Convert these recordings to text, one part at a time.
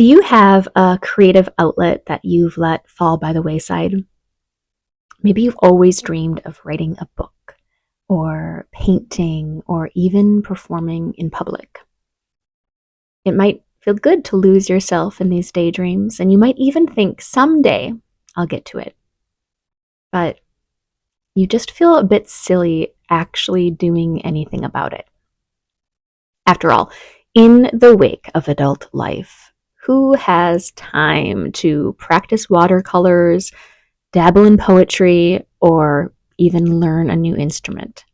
Do you have a creative outlet that you've let fall by the wayside? Maybe you've always dreamed of writing a book, or painting, or even performing in public. It might feel good to lose yourself in these daydreams, and you might even think, someday I'll get to it. But you just feel a bit silly actually doing anything about it. After all, in the wake of adult life, who has time to practice watercolors, dabble in poetry, or even learn a new instrument?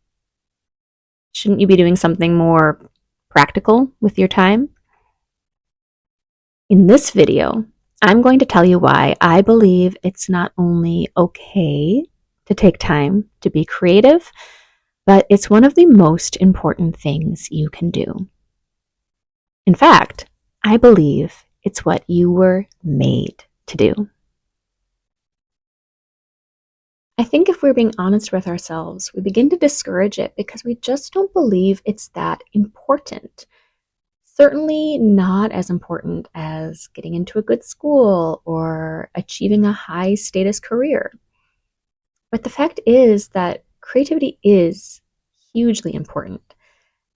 Shouldn't you be doing something more practical with your time? In this video, I'm going to tell you why I believe it's not only okay to take time to be creative, but it's one of the most important things you can do. In fact, I believe it's what you were made to do. I think if we're being honest with ourselves, we begin to discourage it because we just don't believe it's that important. Certainly not as important as getting into a good school or achieving a high status career. But the fact is that creativity is hugely important.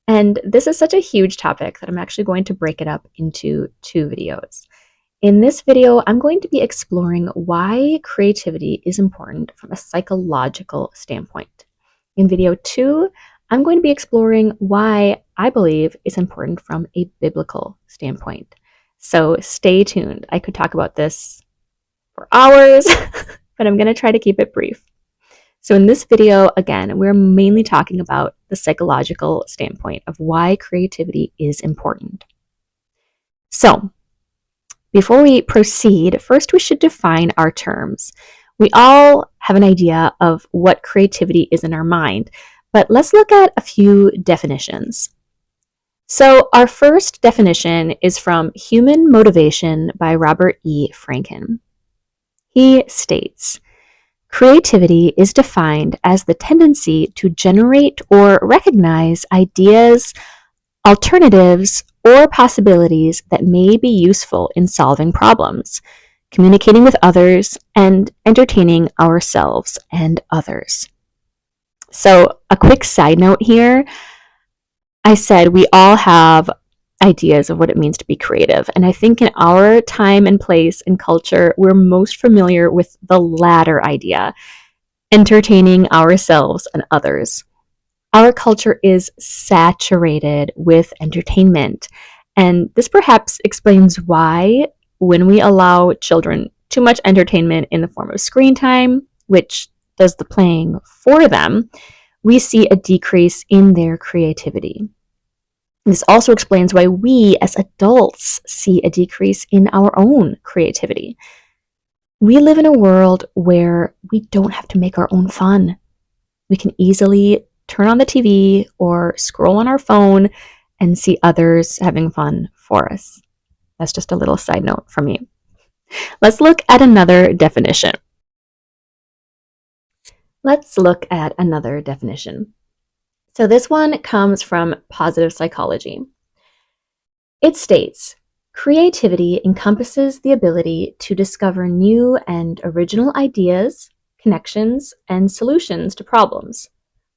And this is such a huge topic that I'm actually going to break it up into two videos. In this video, I'm going to be exploring why creativity is important from a psychological standpoint. In video 2, I'm going to be exploring why I believe it's important from a biblical standpoint. So stay tuned. I could talk about this for hours, but I'm going to try to keep it brief. So in this video, again, we're mainly talking about the psychological standpoint of why creativity is important. So before we proceed, first we should define our terms. We all have an idea of what creativity is in our mind, but let's look at a few definitions. So our first definition is from Human Motivation by Robert E. Franken. He states, creativity is defined as the tendency to generate or recognize ideas, alternatives, or possibilities that may be useful in solving problems, communicating with others, and entertaining ourselves and others. So, a quick side note here. I said we all have ideas of what it means to be creative. And I think in our time and place and culture, we're most familiar with the latter idea, entertaining ourselves and others. Our culture is saturated with entertainment, and this perhaps explains why, when we allow children too much entertainment in the form of screen time, which does the playing for them, we see a decrease in their creativity. This also explains why we as adults see a decrease in our own creativity. We live in a world where we don't have to make our own fun. We can easily turn on the TV or scroll on our phone and see others having fun for us. That's just a little side note from me. Let's look at another definition. So this one comes from positive psychology. It states, creativity encompasses the ability to discover new and original ideas, connections, and solutions to problems,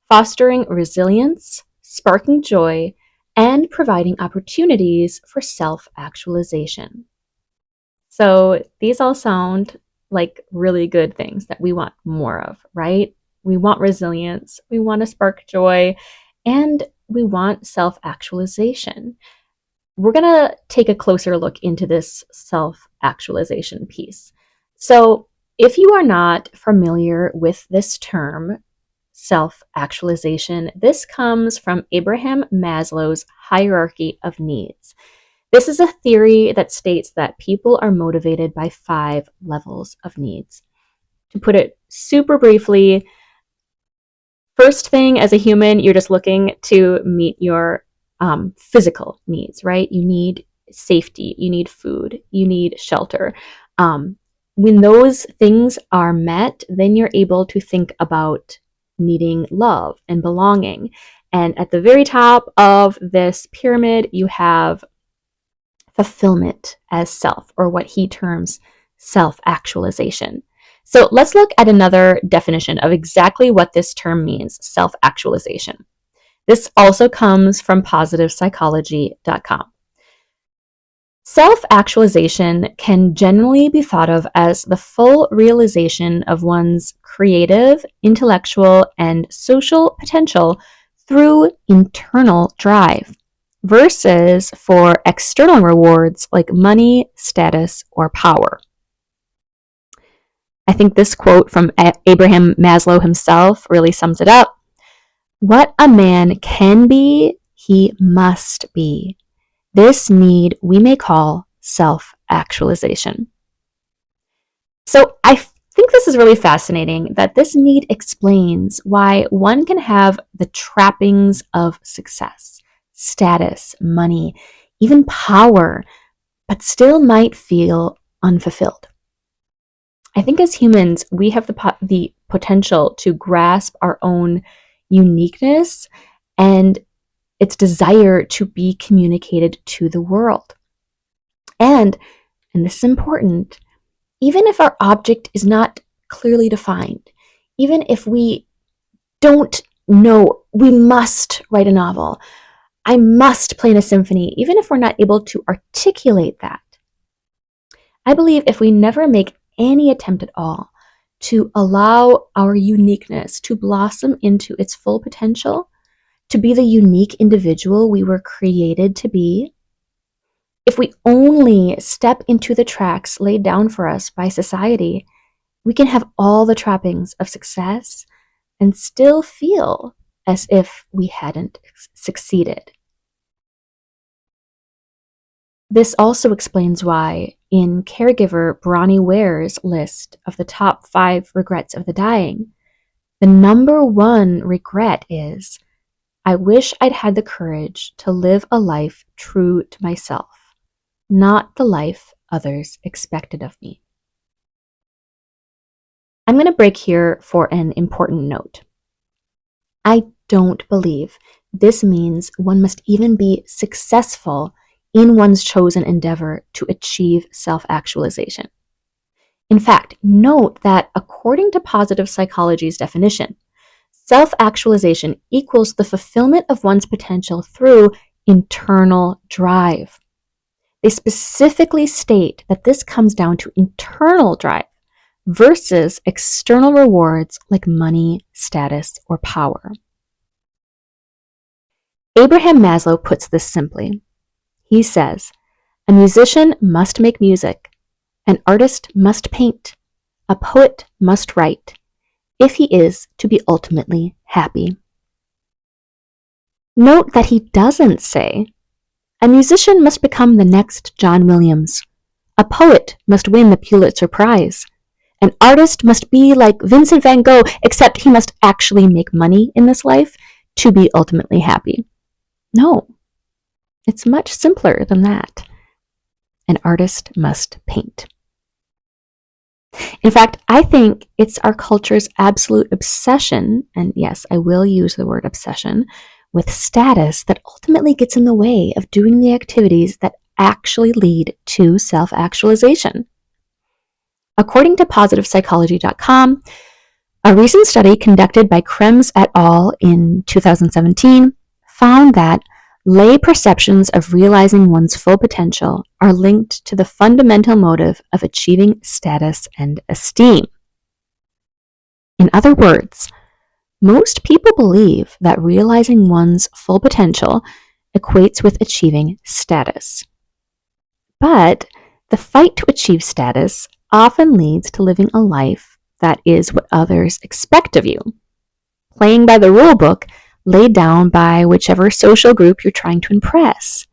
fostering resilience, sparking joy, and providing opportunities for self-actualization. So these all sound like really good things that we want more of, right? We want resilience, we want to spark joy, and we want self-actualization. We're going to take a closer look into this self-actualization piece. So if you are not familiar with this term, self-actualization, this comes from Abraham Maslow's hierarchy of needs. This is a theory that states that people are motivated by 5 levels of needs. To put it super briefly, first thing, as a human, you're just looking to meet your physical needs, right? You need safety, you need food, you need shelter. When those things are met, then you're able to think about needing love and belonging. And at the very top of this pyramid, you have fulfillment as self, or what he terms self-actualization. So let's look at another definition of exactly what this term means, self-actualization. This also comes from positivepsychology.com. Self-actualization can generally be thought of as the full realization of one's creative, intellectual, and social potential through internal drive, versus for external rewards like money, status, or power. I think this quote from Abraham Maslow himself really sums it up. What a man can be, he must be. This need we may call self-actualization. So I think this is really fascinating that this need explains why one can have the trappings of success, status, money, even power, but still might feel unfulfilled. I think as humans, we have the potential to grasp our own uniqueness and its desire to be communicated to the world. And this is important, even if our object is not clearly defined, even if we don't know we must write a novel, I must play in a symphony, even if we're not able to articulate that, I believe if we never make any attempt at all to allow our uniqueness to blossom into its full potential, to be the unique individual we were created to be, if we only step into the tracks laid down for us by society, we can have all the trappings of success and still feel as if we hadn't succeeded. This also explains why, in caregiver Bronnie Ware's list of the top 5 regrets of the dying, the number 1 regret is, I wish I'd had the courage to live a life true to myself, not the life others expected of me. I'm going to break here for an important note. I don't believe this means one must even be successful in one's chosen endeavor to achieve self-actualization. In fact, note that according to positive psychology's definition, self-actualization equals the fulfillment of one's potential through internal drive. They specifically state that this comes down to internal drive versus external rewards like money, status, or power. Abraham Maslow puts this simply. He says, a musician must make music, an artist must paint, a poet must write, if he is to be ultimately happy. Note that he doesn't say, a musician must become the next John Williams, a poet must win the Pulitzer Prize, an artist must be like Vincent van Gogh, except he must actually make money in this life to be ultimately happy. No, it's much simpler than that. An artist must paint. In fact, I think it's our culture's absolute obsession, and yes, I will use the word obsession, with status that ultimately gets in the way of doing the activities that actually lead to self-actualization. According to positivepsychology.com, a recent study conducted by Krems et al. In 2017 found that lay perceptions of realizing one's full potential are linked to the fundamental motive of achieving status and esteem. In other words, most people believe that realizing one's full potential equates with achieving status. But the fight to achieve status often leads to living a life that is what others expect of you, playing by the rule book laid down by whichever social group you're trying to impress.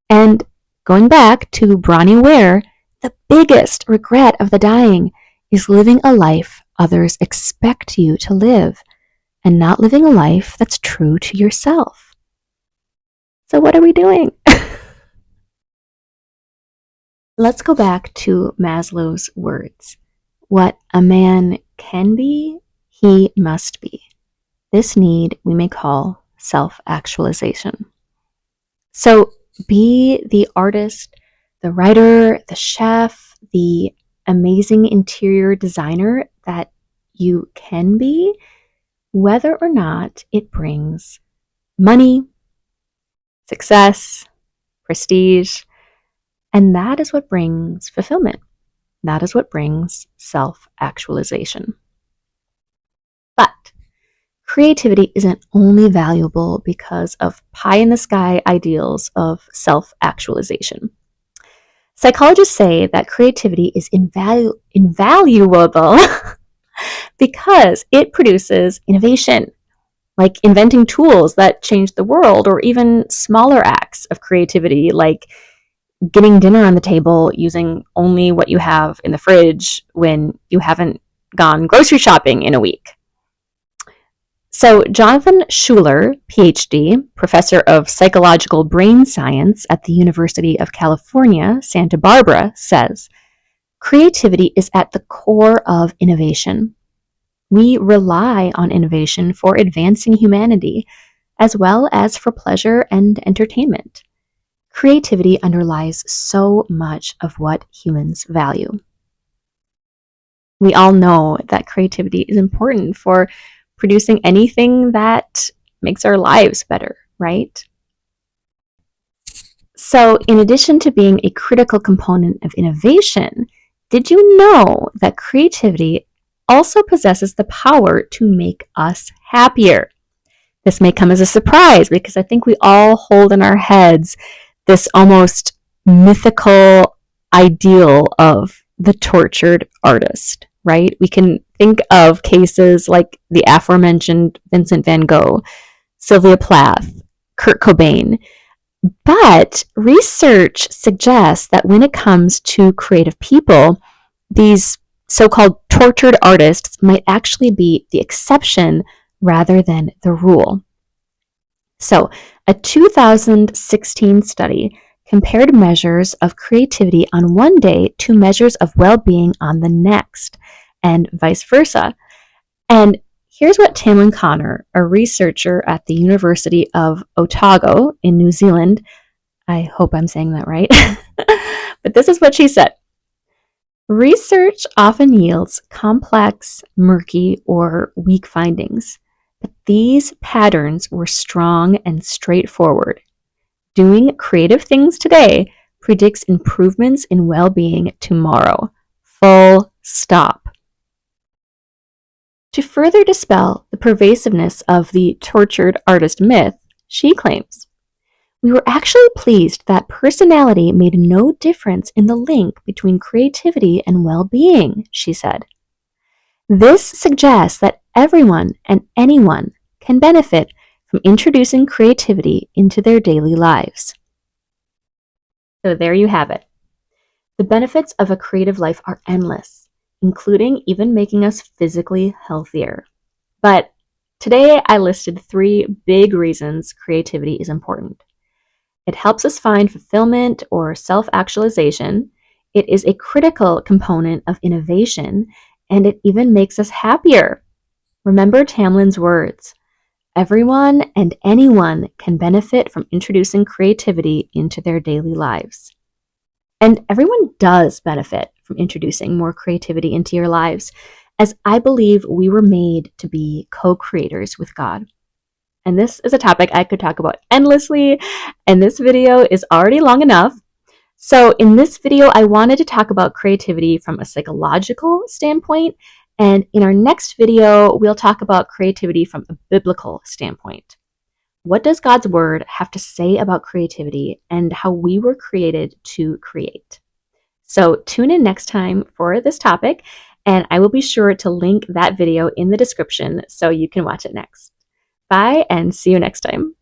And going back to Bronnie Ware, the biggest regret of the dying is living a life others expect you to live and not living a life that's true to yourself. So what are we doing? Let's go back to Maslow's words. What a man can be, he must be. This need we may call self-actualization. So Be the artist, the writer, the chef, the amazing interior designer that you can be, whether or not it brings money, success, prestige, and that is what brings fulfillment. That is what brings self-actualization. But creativity isn't only valuable because of pie in the sky ideals of self-actualization. Psychologists say that creativity is invaluable because it produces innovation, like inventing tools that change the world, or even smaller acts of creativity, like getting dinner on the table using only what you have in the fridge when you haven't gone grocery shopping in a week. So, Jonathan Schuler, PhD, professor of psychological brain science at the University of California, Santa Barbara, says creativity is at the core of innovation. We rely on innovation for advancing humanity, as well as for pleasure and entertainment. Creativity underlies so much of what humans value. We all know that creativity is important for producing anything that makes our lives better, right? So, in addition to being a critical component of innovation, did you know that creativity also possesses the power to make us happier? This may come as a surprise because I think we all hold in our heads this almost mythical ideal of the tortured artist, right? We can think of cases like the aforementioned Vincent van Gogh, Sylvia Plath, Kurt Cobain. But research suggests that when it comes to creative people, these so called tortured artists might actually be the exception rather than the rule. So, a 2016 study compared measures of creativity on one day to measures of well being on the next, and vice versa. And here's what Tamlin Connor, a researcher at the University of Otago in New Zealand, I hope I'm saying that right, but this is what she said. Research often yields complex, murky, or weak findings, but these patterns were strong and straightforward. Doing creative things today predicts improvements in well-being tomorrow. Full stop. To further dispel the pervasiveness of the tortured artist myth, she claims, we were actually pleased that personality made no difference in the link between creativity and well-being, she said. This suggests that everyone and anyone can benefit from introducing creativity into their daily lives. So there you have it. The benefits of a creative life are endless, including even making us physically healthier. But today I listed 3 big reasons creativity is important. It helps us find fulfillment or self-actualization. It is a critical component of innovation, and it even makes us happier. Remember Tamlin's words. Everyone and anyone can benefit from introducing creativity into their daily lives. And everyone does benefit from introducing more creativity into your lives, as I believe we were made to be co-creators with God. And this is a topic I could talk about endlessly, and this video is already long enough. So in this video, I wanted to talk about creativity from a psychological standpoint, and in our next video, we'll talk about creativity from a biblical standpoint. What does God's word have to say about creativity and how we were created to create? So tune in next time for this topic, and I will be sure to link that video in the description so you can watch it next. Bye, and see you next time.